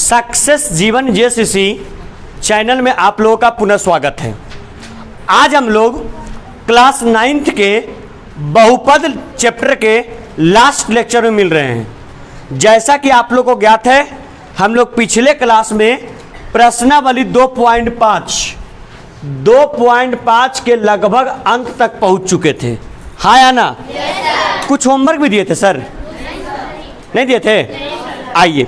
Success जीवन JCC channel में आप लोगों का पुनः स्वागत है। आज हम लोग क्लास 9th के बहुपद चैप्टर के लास्ट लेक्चर में मिल रहे हैं। जैसा कि आप लोगों को ज्ञात है, हम लोग पिछले क्लास में प्रश्नावली 2.5 के लगभग अंत तक पहुंच चुके थे। हाँ या ना? कुछ होमवर्क भी दिए थे सर? नहीं दिए थे? आइए,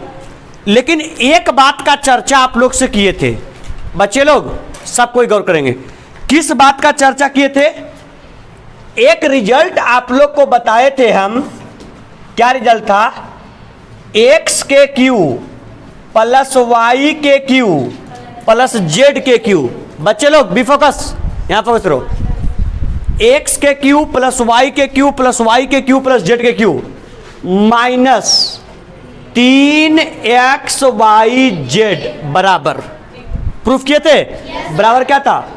लेकिन एक बात का चर्चा आप लोग से किए थे बच्चे लोग, सब कोई गौर करेंगे। किस बात का चर्चा किए थे? एक रिजल्ट आप लोग को बताए थे हम। क्या रिजल्ट था? एक्स के क्यू प्लस वाई के क्यू प्लस जेड के क्यू। बच्चे लोग बी फोकस, यहां फोकस करो। एक्स के क्यू प्लस वाई के क्यू प्लस वाई के क्यू प्लस जेड के क्यू माइनस 3xyz बराबर प्रूफ किए थे। बराबर क्या था?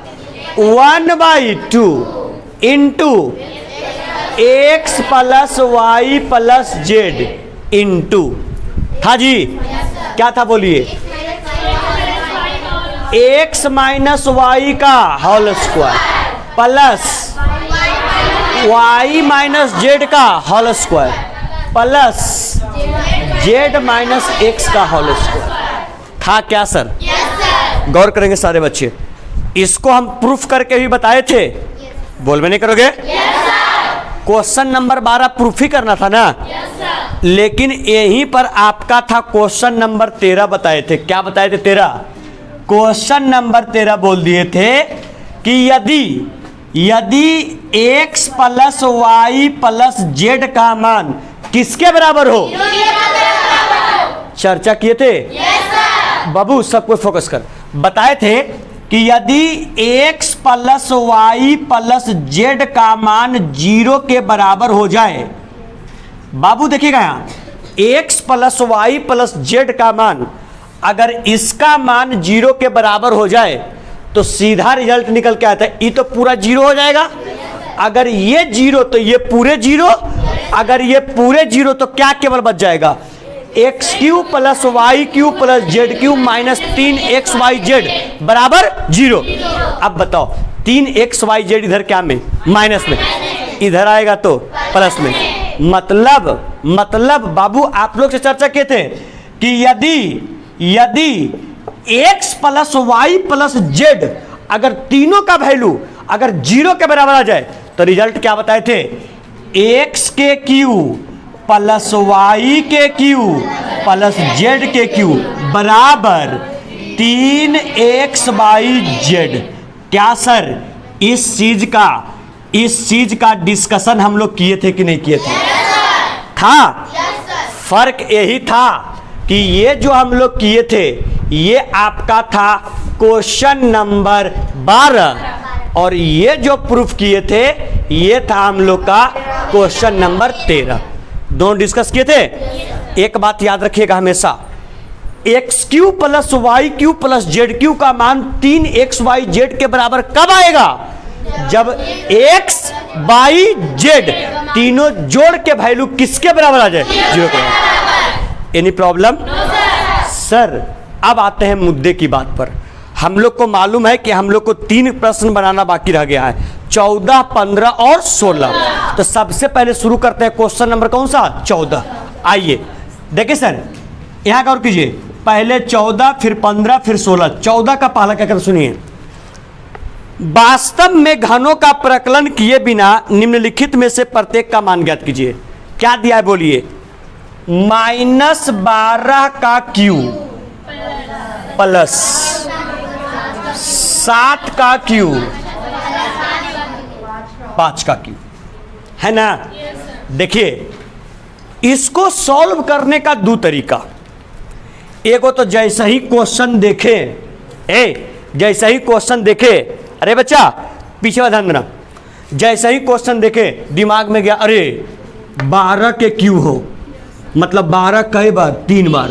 1/2 into x plus y plus z into था जी। क्या था बोलिए? एक्स माइनस वाई का whole square plus y minus z का whole square plus Z minus x का होल स्क्वायर था। क्या सर? गौर करेंगे सारे बच्चे। इसको हम प्रूफ करके भी बताए थे। बोल में नहीं करोगे? क्वेश्चन नंबर 12 प्रूफ ही करना था ना। लेकिन यहीं पर आपका था क्वेश्चन नंबर 13 बताए थे। क्या बताए थे? 13। क्वेश्चन नंबर 13 बोल दिए थे कि यदि x plus y plus z का मान किसके बराबर हो? चर्चा किए थे बाबू, सबको फोकस कर। बताए थे कि यदि x plus y plus z का मान 0 के बराबर हो जाए, बाबू देखिएगा यहां, x plus y plus z का मान अगर इसका मान 0 के बराबर हो जाए तो सीधा रिजल्ट निकल के आता है, ये तो पूरा 0 हो जाएगा। अगर ये 0 तो ये पूरे 0, अगर ये पूरे 0 तो क्या केवल बच जाएगा? X cube plus y cube plus z cube minus 3xyz बराबर 0। अब बताओ, 3xyz इधर क्या में? माइनस में। इधर आएगा तो प्लस में। मतलब बाबू आप लोग से चर्चा किए थे कि यदि x plus y plus z अगर तीनों का वैल्यू अगर 0 के बराबर आ जाए तो रिजल्ट क्या बताए थे? x के क्यू प्लस वाई के क्यू प्लस जेड के क्यू बराबर 3xyz। क्या सर इस चीज का डिस्कशन हम लोग किए थे कि नहीं किए थे? था। फर्क यही था कि ये जो हम लोग किए थे ये आपका था क्वेश्चन नंबर 12 और ये जो प्रूफ किए थे ये था हम लोग का क्वेश्चन नंबर 13। दोनों डिस्कस किए थे। एक बात याद रखिएगा हमेशा, x cube plus y cube plus z cube का मान 3xyz के बराबर कब आएगा? जब x y z तीनों जोड़ के वैल्यू किसके बराबर आ जाए? 0 के बराबर। Any problem? सर अब आते हैं मुद्दे की बात पर। हम लोग को मालूम है कि हम लोग को 3 प्रश्न बनाना बाकी रह गया है, 14, 15 और 16। तो सबसे पहले शुरू करते हैं क्वेश्चन नंबर कौन सा? 14। आइए देखिए सर, यहां गौर कीजिए। पहले 14 फिर 15 फिर 16। 14 का पहला क्या कर सुनिए। वास्तव में घनों का प्रकलन किए बिना निम्नलिखित में से प्रत्येक का मान ज्ञात कीजिए। क्या दिया है बोलिए? -12 का क्यू प्लस 7 का क्यू 5 का क्यू, है ना? देखिए इसको सॉल्व करने का 2 तरीका। एक तो जैसे ही क्वेश्चन देखे, अरे बच्चा पीछे ध्यान देना, जैसे ही क्वेश्चन देखे दिमाग में गया, अरे 12 के क्यू हो मतलब 12 कई बार? 3 बार।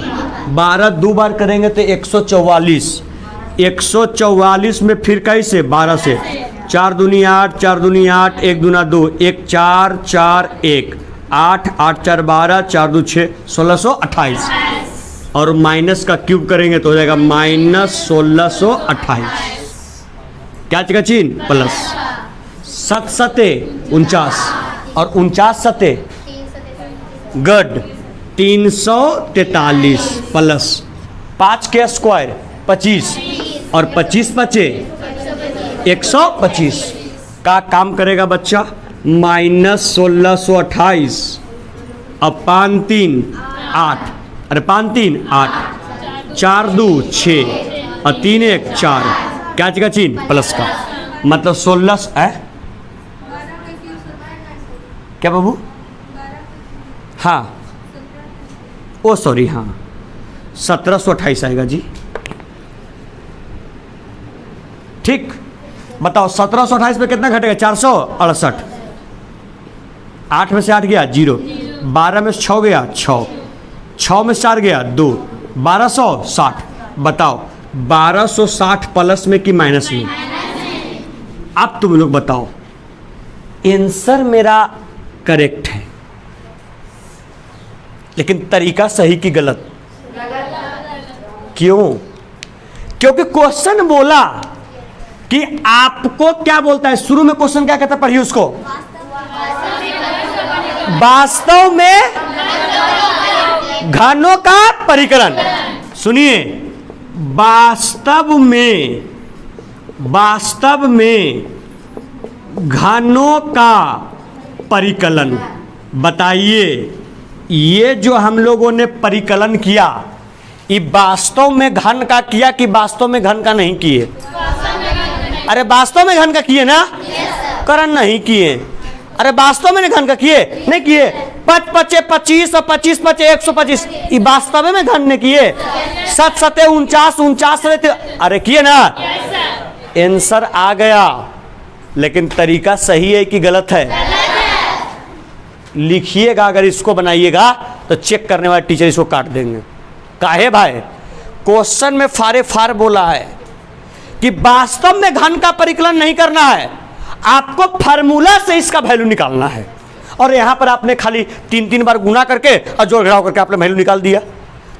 12 2 बार करेंगे तो 144। 144 में फिर कैसे? 12 से 4 दूनी 8, 4 दूनी 8, 1 दूना 2, 1 4 4 1 8 8 4 12, 4 2 6, 1628। और माइनस का क्यूब करेंगे तो हो जाएगा -1628। क्या चीज चीन प्लस 7 सते 49 और 49 सते गड 343 प्लस 5 के स्क्वायर 25 और 25 बचे 125 का काम करेगा बच्चा -1628 अब 5 3 8 अरे 5 3 8 4 2 6 और 3 1 4 क्या चीज चीन प्लस का मतलब 16 है क्या बाबू हाँ ओ सॉरी हाँ 1728 आएगा जी। ठीक बताओ 1728 पे कितना घटेगा 468। 8 में से 8 गया 0, 12 में से 6 गया 6, 6 में से 4 गया 2, 1260। बताओ 1260 प्लस में कि माइनस में? अब तुम लोग बताओ आंसर मेरा करेक्ट है लेकिन तरीका सही कि गलत? क्यों? क्योंकि क्वेश्चन बोला कि आपको क्या बोलता है शुरू में क्वेश्चन क्या कहता है पढ़िए उसको वास्तव में घनों का परिकलन। सुनिए वास्तव में घनों का परिकलन बताइए। ये जो हम लोगों ने परिकलन किया ये वास्तव में घन का किया कि वास्तव में घन का नहीं किए? अरे वास्तव में घन का किए ना? करण नहीं किए। अरे वास्तव में घन का किए नहीं किए? 5 पचे 25 और 25 पचे 125 ये वास्तव में घन ने किए। 7 सते 49 49 सते अरे किए ना? आंसर आ गया लेकिन तरीका सही है कि गलत है? लिखिएगा अगर इसको बनाइएगा तो चेक करने वाले टीचर इसको काट देंगे। काहे भाई? क्वेश्चन में फारे फार बोला है कि वास्तव में घन का परिकलन नहीं करना है, आपको फार्मूला से इसका वैल्यू निकालना है और यहां पर आपने खाली 3 बार गुना करके और जोड़ घटाव करके आपने वैल्यू निकाल दिया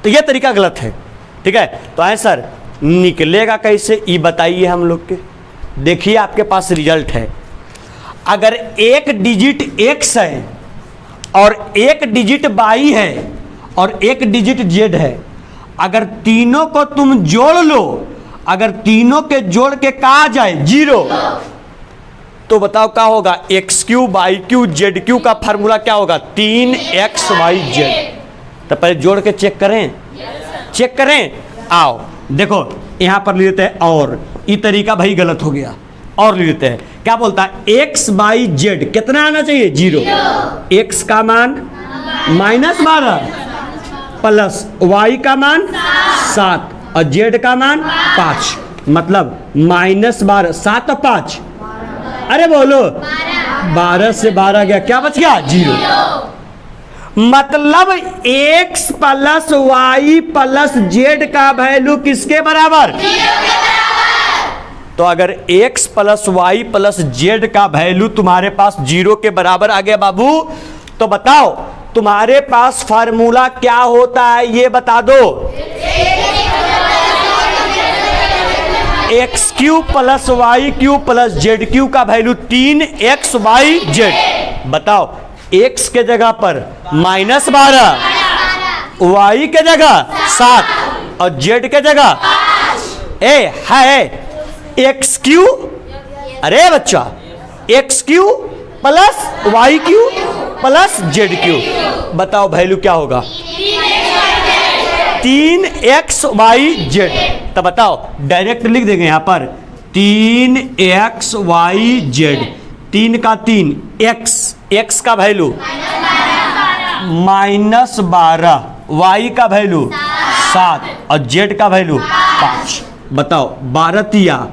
तो यह तरीका गलत है। ठीक है तो आंसर निकलेगा कैसे ये बताइए हम लोग के। देखिए आपके पास रिजल्ट है। अगर एक डिजिट x है और एक डिजिट y है और एक डिजिट z है, अगर तीनों को तुम जोड़ लो, अगर तीनों के जोड़ के कहा जाए 0 तो बताओ क्या होगा? x³ y³ z³ का फार्मूला क्या होगा? 3xyz। तो पहले जोड़ के चेक करें, चेक करें। आओ देखो यहां पर ले लेते हैं और ये तरीका भाई गलत हो गया और ले लेते हैं। क्या बोलता है? xyz कितना आना चाहिए? 0। x का मान -12 प्लस y का मान 7 और z का मान 5 मतलब -12 7 और 5 अरे बोलो 12 से 12 गया क्या बच गया? 0। मतलब x plus y plus z का वैल्यू किसके बराबर? तो अगर x plus y plus z का वैल्यू तुम्हारे पास 0 के बराबर आ गया बाबू तो बताओ तुम्हारे पास फार्मूला क्या होता है ये बता दो। x³ plus y³ plus z³ का वैल्यू 3xyz। बताओ x के जगह पर -12, y के जगह 7 और z के जगह है x³ अरे बच्चा x³ plus y³ plus z³ बताओ वैल्यू क्या होगा? 3xyz। तो बताओ डायरेक्ट लिख देंगे यहां पर 3xyz 3 का 3 x का वैल्यू -12 y का वैल्यू 7 और z का वैल्यू 5। बताओ 12 तिया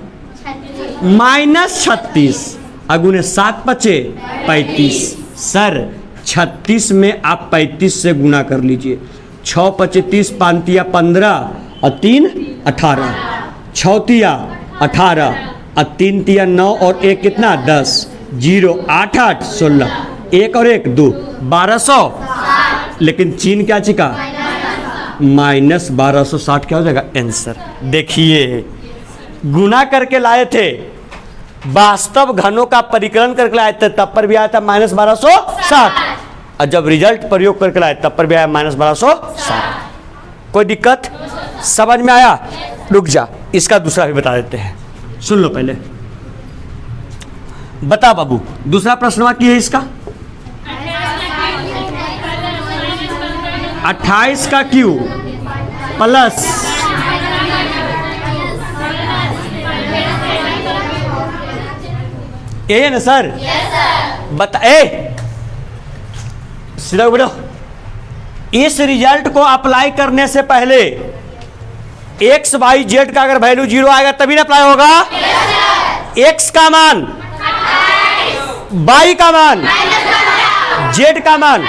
-36 अगुने 7 बचे 35। सर 36 में आप 35 से गुना कर लीजिए। 6 पचे 30 5 तिया 15 और 3 18 6 तिया 18 और 3 तिया 9 और 1 कितना 10 0 8 8 16 1 और 1 2 1200। लेकिन चीन क्या चिका माइनस 1260 क्या हो जाएगा आंसर। देखिए गुना करके लाए थे, वास्तव घनों का परिकलन करके लाए थे, तब पर भी आया था माइनस 1260, और जब रिजल्ट प्रयोग करके लाए तब पर भी आया माइनस 1260। कोई दिक्कत समझ में आया? रुक जा, इसका दूसरा भी बता देते हैं, सुन लो पहले। बता बाबू दूसरा प्रश्न वाक्य है इसका। 28 का क्यू प्लस ये है ना सर? बता सीधा बेटो, इस रिजल्ट को अप्लाई करने से पहले एक्स वाई जेड का अगर वैल्यू 0 आएगा तभी ना अप्लाई होगा। एक्स का मान, वाई का मान, जेड का मान,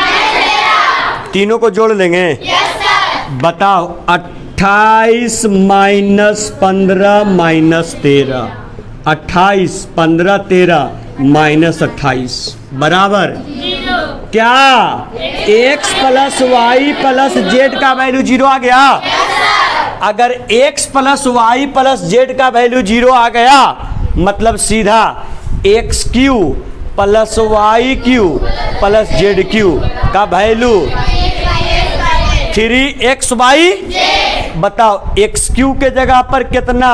तीनों को जोड़ लेंगे। बताओ 28 माइनस 15 माइनस 13, 28 15 13 माइनस 28 बराबर क्या? x plus y plus z का वैल्यू 0 आ गया। अगर x plus y plus z का वैल्यू 0 आ गया मतलब सीधा x cube plus y cube plus z cube का वैल्यू 3xy। बताओ एक्स क्यू के जगह पर कितना?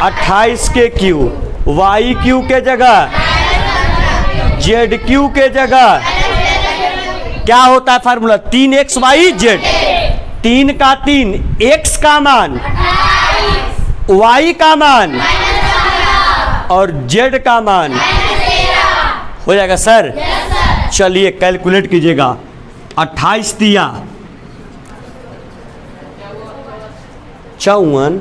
28 के क्यू, वाई क्यू के जगह, जेड क्यू के जगह क्या होता है फार्मूला? 3xy जेड, 3 का 3, x का मान, y का मान और z का मान हो जाएगा सर। चलिए कैलकुलेट कीजिएगा। 28 दिया 54,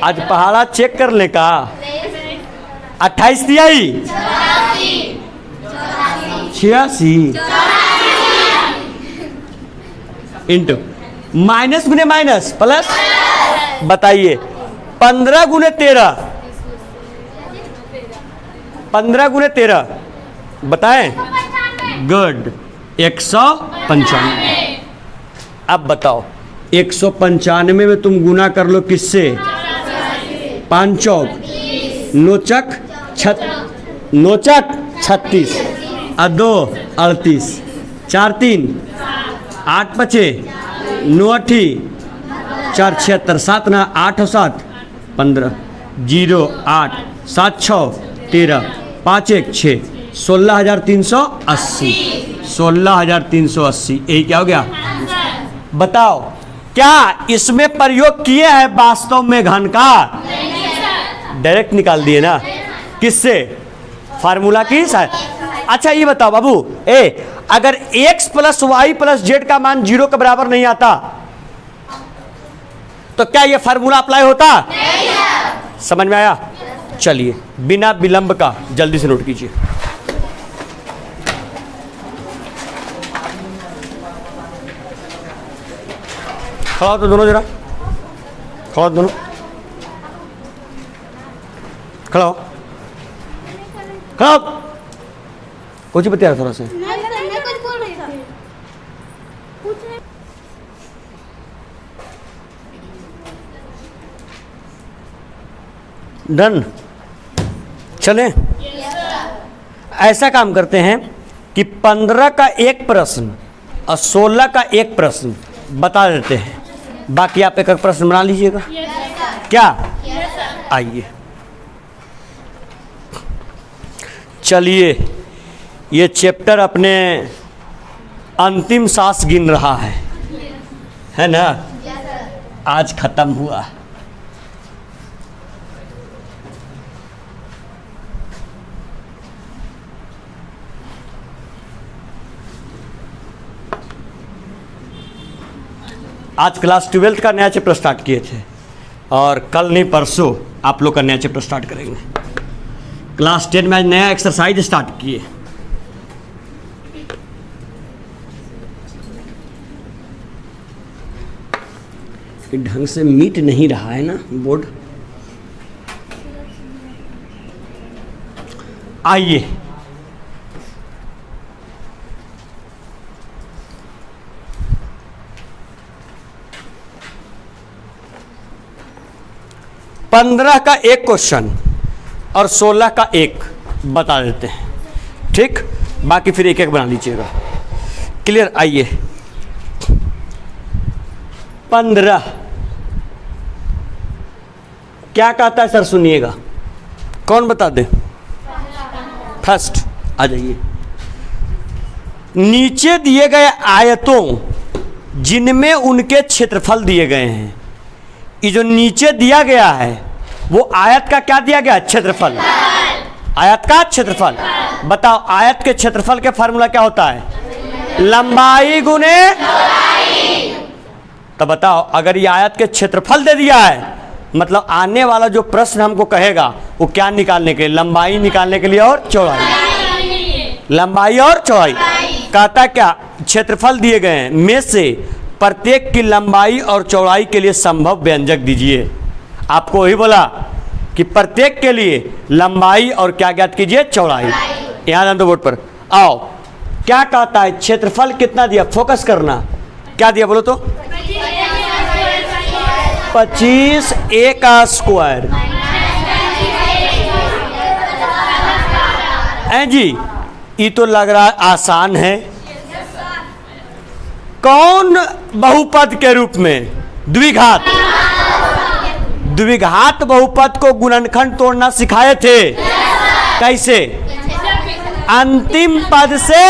आज पहाड़ा चेक कर ले का। 28 दिया ही 86 इंटू माइनस गुने माइनस प्लस। बताइए 15 गुने 13, 15 गुने 13 बताएं। गुड 195। अब बताओ 195 में तुम गुना कर लो किससे? 5 चौक नोचक नोचक 36 और 2 38, 4 3 8 5 9 8 4 76, 7 9 8 और 7 15, 0 8 7 6 13 5 1 6, 16,380, 16,380 यही क्या हो गया? बताओ क्या इसमें प्रयोग किए हैं वास्तव में घन का? डायरेक्ट निकाल दिए ना। किससे? फार्मूला की साथ। अच्छा ये बताओ बाबू अगर x plus y plus z का मान 0 के बराबर नहीं आता तो क्या ये फार्मूला अप्लाई होता? समझ में आया? चलिए बिना विलंब का जल्दी से नोट कीजिए। खड़ा हो तो दोनों, जरा खड़ा हो दोनों, खड़ा हो, खड़ा हो। कुछ बता रहा थोड़ा सा। डन। चलें ऐसा काम करते हैं कि 15 का एक प्रश्न और 16 का एक प्रश्न बता देते हैं, बाकी आप एक एक प्रश्न बना लीजिएगा। क्या? आइए चलिए ये चैप्टर अपने अंतिम सांस गिन रहा है ना? आज खत्म हुआ। आज क्लास 12th का नया चैप्टर स्टार्ट किए थे और कल नहीं परसों आप लोग का नया चैप्टर स्टार्ट करेंगे। क्लास 10 में आज नया एक्सरसाइज स्टार्ट किए। ढंग से मीट नहीं रहा है ना बोर्ड। आइए, पंद्रह का एक क्वेश्चन और 16 का एक बता देते हैं, ठीक, बाकी फिर एक एक बना लीजिएगा। क्लियर? आइए 15 क्या कहता है सर, सुनिएगा, कौन बता दे? फर्स्ट आ जाइए। नीचे दिए गए आयतों जिनमें उनके क्षेत्रफल दिए गए हैं, ये जो नीचे दिया गया है वो आयत का क्या दिया गया? क्षेत्रफल। आयत का क्षेत्रफल। बताओ आयत के क्षेत्रफल के फार्मूला क्या होता है? लंबाई गुने। तो बताओ अगर ये आयत के क्षेत्रफल दे दिया है, मतलब आने वाला जो प्रश्न हमको कहेगा वो क्या निकालने के लिए? लंबाई निकालने के लिए और चौड़ाई। लंबाई और चौड़ाई कहता क्या? क्षेत्रफल दिए गए हैं में से प्रत्येक की लंबाई और चौड़ाई के लिए संभव व्यंजक दीजिए। आपको वही बोला कि प्रत्येक के लिए लंबाई और क्या ज्ञात कीजिए? चौड़ाई। यहाँ ध्यान दो बोर्ड पर। आओ क्या कहता है? क्षेत्रफल कितना दिया? फोकस करना, क्या दिया बोलो तो? 25 a का स्क्वायर। जी ये तो लग रहा आसान है। कौन बहुपद के रूप में? द्विघात। द्विघात बहुपद को गुणनखंड तोड़ना सिखाए थे। कैसे? अंतिम पद से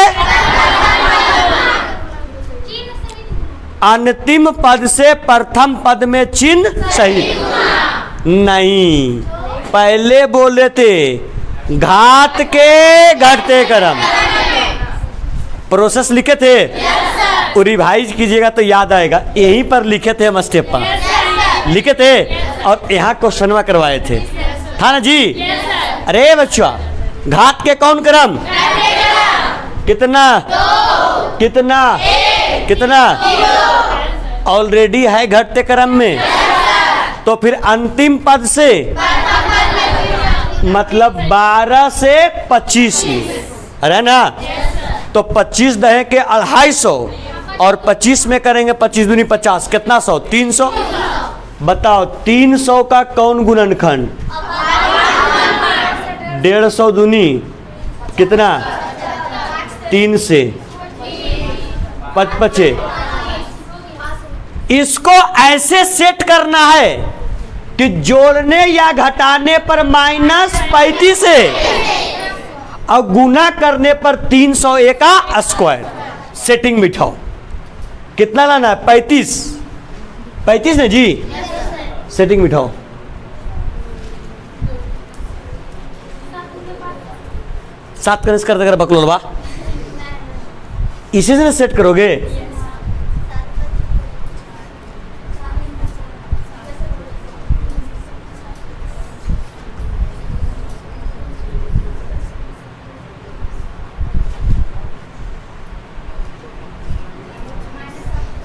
अंतिम पद से प्रथम पद में चिन्ह सहित नहीं, पहले बोले थे घात के घटते क्रम। प्रोसेस लिखे थे, रिवाइज कीजिएगा तो याद आएगा। यहीं पर लिखे थे हम, स्टेप पर लिखे थे और यहाँ क्वेश्चनवा करवाए थे, था ना जी? अरे बच्चा, घात के कौन क्रम? कितना कितना कितना? ऑलरेडी है घटते क्रम में, तो फिर अंतिम पद से मतलब 12 से 25 में, अरे ना? तो 25 दहे के 250 और 25 में करेंगे 25 दूनी 50, कितना 100? 300। बताओ 300 का कौन गुणनखंड? 150 दूनी कितना? 3 से 55। इसको ऐसे सेट करना है कि जोड़ने या घटाने पर -35 है और गुना करने पर 300 का स्क्वायर। सेटिंग बिठाओ, कितना लाना है? 35। 35 ना जी? सेटिंग बिठाओ। सात कनेक्ट कर देगा बकलोलवा, इसी से सेट करोगे।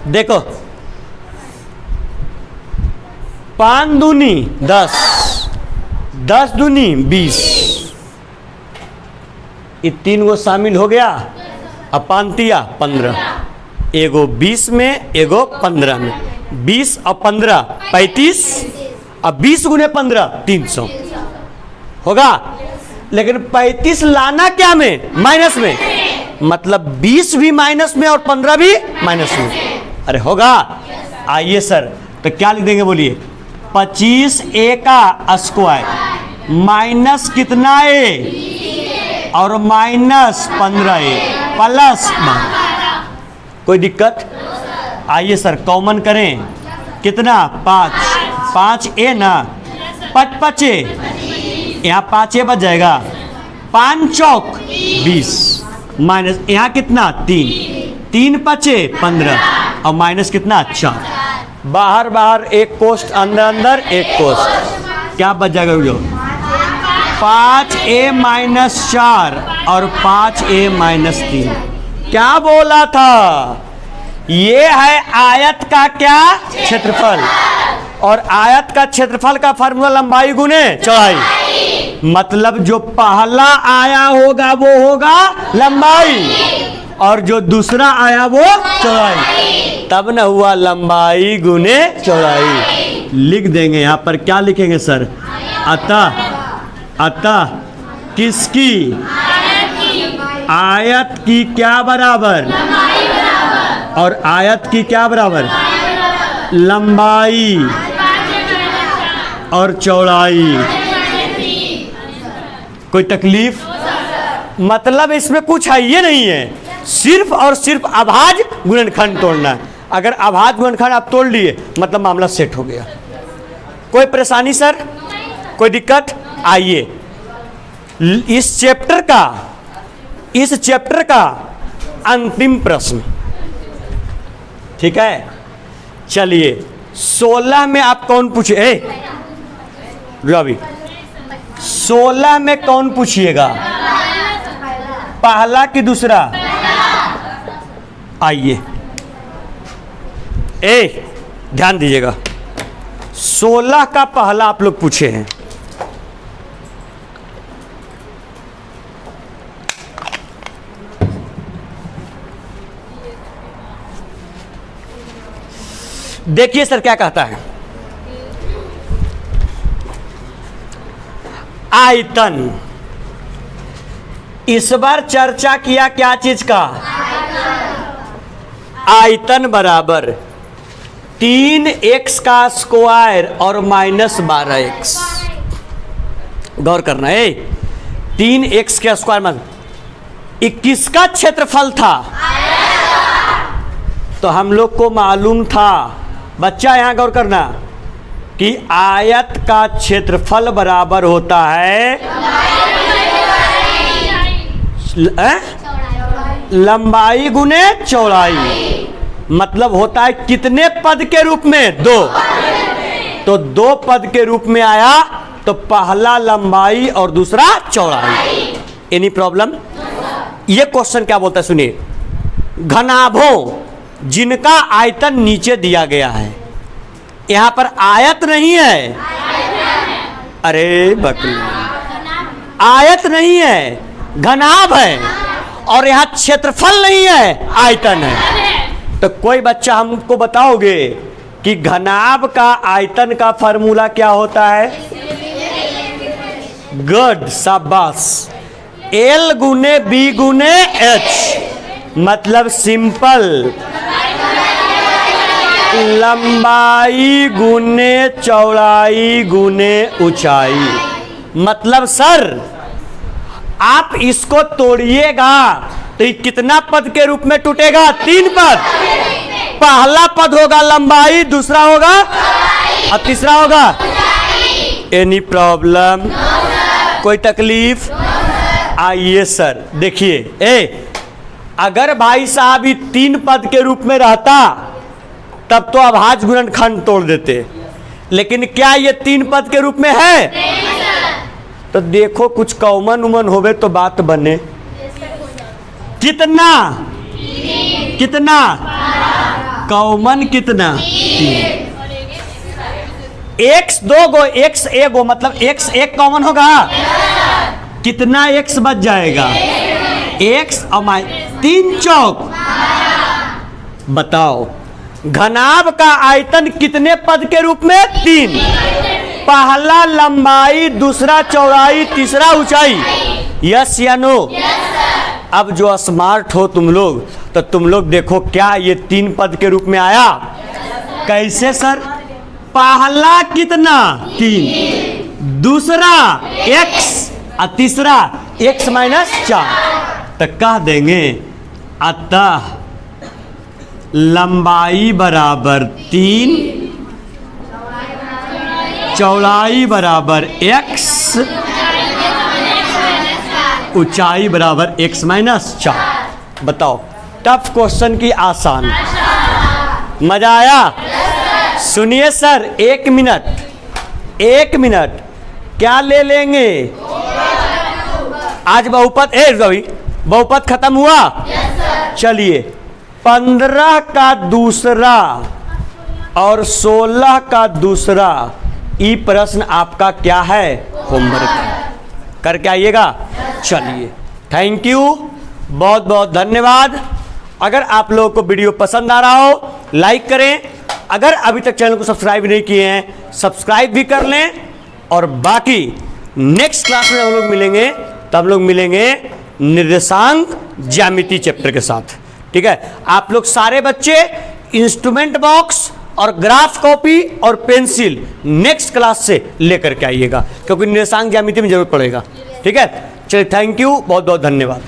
देखो 5 दूनी 10, 10 दूनी 20, ये 3 गो शामिल हो गया। अब 5 15, एगो 20 में एगो 15 में, 20 और 15 35, अब 20 गुने 15 300 होगा। लेकिन 35 लाना क्या में? माइनस में, मतलब 20 भी माइनस में और 15 भी माइनस में। अरे होगा। आइए सर, तो क्या लिख देंगे बोलिए? 25 a का स्क्वायर माइनस कितना a और माइनस 15a प्लस। कोई दिक्कत? आइए सर कॉमन करें, कितना? 5a ना, 5 a, यहाँ 5a बच जाएगा, 5 चौक 20 माइनस यहाँ कितना? 3 5 15 और माइनस कितना? 4। बाहर बाहर एक कोष्ठ, अंदर अंदर एक कोष्ठ, क्या बच जाएगा? जो 5a माइनस 4 और 5a माइनस 3। क्या बोला था? ये है आयत का क्या? क्षेत्रफल। और आयत का क्षेत्रफल का फार्मूला लंबाई गुने चौड़ाई। मतलब जो पहला आया होगा वो होगा लंबाई और जो दूसरा आया वो चौड़ाई। तब न हुआ लंबाई गुने चौड़ाई। लिख देंगे यहाँ पर, क्या लिखेंगे सर? अतः किसकी? आयत की क्या बराबर? और आयत की क्या बराबर? लंबाई और चौड़ाई। कोई तकलीफ? मतलब इसमें कुछ है ये नहीं है, सिर्फ और सिर्फ अभाज्य गुणनखंड तोड़ना है। अगर अभाज्य गुणनखंड आप तोड़ लिए मतलब मामला सेट हो गया। कोई परेशानी सर? कोई दिक्कत? आइए इस चैप्टर का अंतिम प्रश्न, ठीक है? चलिए 16 में आप कौन पूछे? रवि 16 में कौन पूछिएगा? पहला कि दूसरा? आइए ध्यान दीजिएगा, 16 का पहला आप लोग पूछे हैं। देखिए सर क्या कहता है। आयतन, इस बार चर्चा किया क्या चीज का? आयतन बराबर 3x का स्क्वायर और -12x। गौर करना है, 3x का स्क्वायर मतलब किसका क्षेत्रफल था? तो हम लोग को मालूम था बच्चा, यहां गौर करना कि आयत का क्षेत्रफल बराबर होता है लंबाई गुने चौड़ाई। मतलब होता है कितने पद के रूप में? 2। तो 2 पद के रूप में आया तो पहला लंबाई और दूसरा चौड़ाई। Any problem? ये क्वेश्चन क्या बोलता है सुनिए। घनाभों जिनका आयतन नीचे दिया गया है, यहां पर आयत नहीं है, अरे बकरी, आयत नहीं है, घनाभ है, और यहां क्षेत्रफल नहीं है, आयतन है। तो कोई बच्चा हमको बताओगे कि घनाभ का आयतन का फार्मूला क्या होता है? गुड, शाबाश। L गुने B गुने H, मतलब सिंपल लंबाई गुने चौड़ाई गुने ऊंचाई। मतलब सर आप इसको तोड़िएगा तो ये कितना पद के रूप में टूटेगा? 3 पद। पहला पद होगा लंबाई, दूसरा होगा और तीसरा होगा। Any problem? कोई तकलीफ? आइए सर देखिए, अगर भाई साहब ये 3 पद के रूप में रहता तब तो अभाज्य गुणनखंड तोड़ देते, लेकिन क्या ये 3 पद के रूप में है? तो देखो कुछ कॉमन उमन होवे तो बात बने। कितना कितना कॉमन? कितना? 3। x 2 गो, x 1 गो, मतलब x 1 कॉमन होगा। कितना x बच जाएगा? x और 3 चौक। बताओ घनाभ का आयतन कितने पद के रूप में? 3। पहला लंबाई, दूसरा चौड़ाई, तीसरा ऊंचाई। यस या नो? अब जो स्मार्ट हो तुम लोग, तो तुम लोग देखो क्या ये 3 पद के रूप में आया? कैसे सर? पहला कितना? 3, दूसरा x और तीसरा x -4। तो कह देंगे अतः लंबाई बराबर 3, चौड़ाई बराबर x, ऊंचाई बराबर x -4। बताओ टफ क्वेश्चन की आसान? मजा आया? सुनिए सर, 1 मिनट क्या ले लेंगे? आज बहुपद रवि बहुपद खत्म हुआ? चलिए 15 का दूसरा और 16 का दूसरा ई प्रश्न आपका क्या है, होमवर्क है, करके आइएगा। चलिए, थैंक यू, बहुत बहुत धन्यवाद। अगर आप लोगों को वीडियो पसंद आ रहा हो लाइक करें, अगर अभी तक चैनल को सब्सक्राइब नहीं किए हैं सब्सक्राइब भी कर लें, और बाकी नेक्स्ट क्लास में हम लोग मिलेंगे, तब लोग मिलेंगे निर्देशांक ज्यामिति चैप्टर के साथ। ठीक है, आप लोग सारे बच्चे इंस्ट्रूमेंट बॉक्स और ग्राफ कॉपी और पेंसिल नेक्स्ट क्लास से लेकर के आइएगा, क्योंकि निर्देशांक ज्यामिति में जरूरत पड़ेगा। ठीक है, चलिए, थैंक यू, बहुत बहुत धन्यवाद।